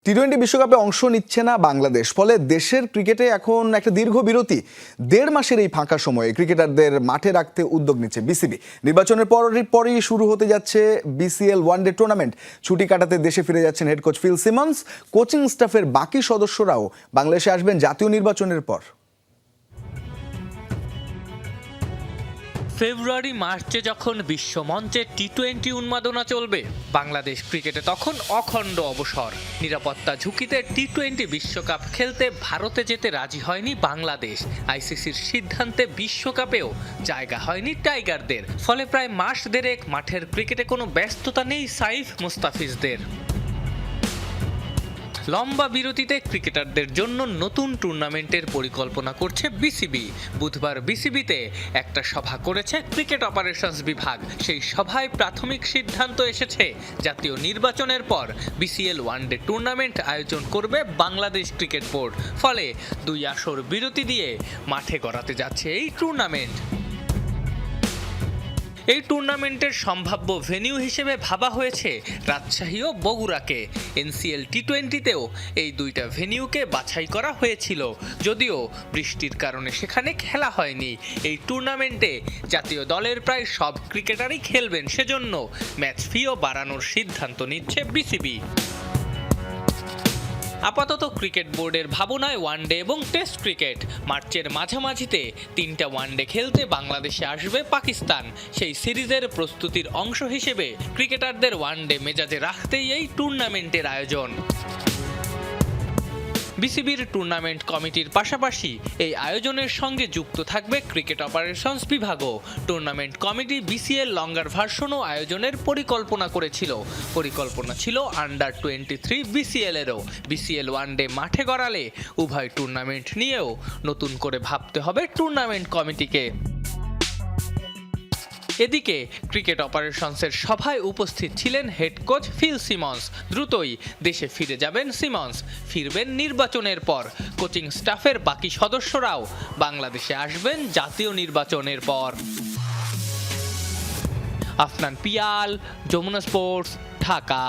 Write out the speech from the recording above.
টি-20 বিশ্বকাপে অংশ নিচ্ছে না বাংলাদেশ, ফলে দেশের ক্রিকেটে এখন একটা দীর্ঘ বিরতি। 1.5 মাসের এই ফাঁকা সময়ে ক্রিকেটারদের মাঠে রাখতে উদ্যোগ নিচ্ছে বিসিবি। নির্বাচনের পরই শুরু হতে যাচ্ছে বিসিএল ওয়ানডে টুর্নামেন্ট। ছুটি কাটাতে দেশে ফিরে যাচ্ছেন head coach Phil Simmons. Coaching স্টাফের বাকি সদস্যরাও বাংলাদেশে আসবেন জাতীয় নির্বাচনের পর। ফেব্রুয়ারি মার্চে যখন বিশ্বমঞ্চে টি-20 উন্মাদনা চলবে, বাংলাদেশ ক্রিকেটে তখন অখণ্ড অবসর। নিরাপত্তা ঝুঁকিতে টি-20 বিশ্বকাপ খেলতে ভারতে যেতে রাজি হয়নি বাংলাদেশ। আইসিসির সিদ্ধান্তে বিশ্বকাপেও জায়গা হয়নি টাইগারদের। ফলে প্রায় মাস দেড়েক মাঠের ক্রিকেটে কোনো ব্যস্ততা নেই সাইফ মুস্তাফিজদের। লম্বা বিরতিতে ক্রিকেটারদের জন্য নতুন টুর্নামেন্টের পরিকল্পনা করছে বিসিবি। বুধবার বিসিবিতে একটা সভা করেছে ক্রিকেট অপারেশনস বিভাগ। সেই সভায় প্রাথমিক সিদ্ধান্ত এসেছে, জাতীয় নির্বাচনের পর বিসিএল ওয়ানডে টুর্নামেন্ট আয়োজন করবে বাংলাদেশ ক্রিকেট বোর্ড। ফলে 2 আসর বিরতি দিয়ে মাঠে গড়াতে যাচ্ছে এই টুর্নামেন্ট। এই টুর্নামেন্টের সম্ভাব্য ভেন্যু হিসেবে ভাবা হয়েছে রাজশাহী ও বগুড়াকে। এনসিএল টি-20তেও এই 2টা ভেন্যুকে বাছাই করা হয়েছিল, যদিও বৃষ্টির কারণে সেখানে খেলা হয়নি। এই টুর্নামেন্টে জাতীয় দলের প্রায় সব ক্রিকেটারই খেলবেন, সেজন্য ম্যাচ ফিও বাড়ানোর সিদ্ধান্ত নিচ্ছে বিসিবি। আপাতত ক্রিকেট বোর্ডের ভাবনায় ওয়ানডে এবং টেস্ট ক্রিকেট। মার্চের মাঝামাঝিতে 3টা ওয়ানডে খেলতে বাংলাদেশে আসবে পাকিস্তান। সেই সিরিজের প্রস্তুতির অংশ হিসেবে ক্রিকেটারদের ওয়ানডে মেজাজে রাখতেই এই টুর্নামেন্টের আয়োজন। বিসিবির টুর্নামেন্ট কমিটির পাশাপাশি এই আয়োজনের সঙ্গে যুক্ত থাকবে ক্রিকেট অপারেশনস বিভাগও। টুর্নামেন্ট কমিটি বিসিএল লঙ্গার ভার্সনও আয়োজনের পরিকল্পনা করেছিল। পরিকল্পনা ছিল আন্ডার-23 বিসিএলেরও। বিসিএল ওয়ানডে মাঠে গড়ালে উভয় টুর্নামেন্ট নিয়েও নতুন করে ভাবতে হবে টুর্নামেন্ট কমিটিকে। এদিকে ক্রিকেট অপারেশনসের সভায় উপস্থিত ছিলেন হেড কোচ ফিল সিমন্স। দ্রুতই দেশে ফিরে যাবেন সিমন্স, ফিরবেন নির্বাচনের পর। কোচিং স্টাফের বাকি সদস্যরাও বাংলাদেশে আসবেন জাতীয় নির্বাচনের পর। আফনান পিয়াল, যমুনা স্পোর্টস, ঢাকা।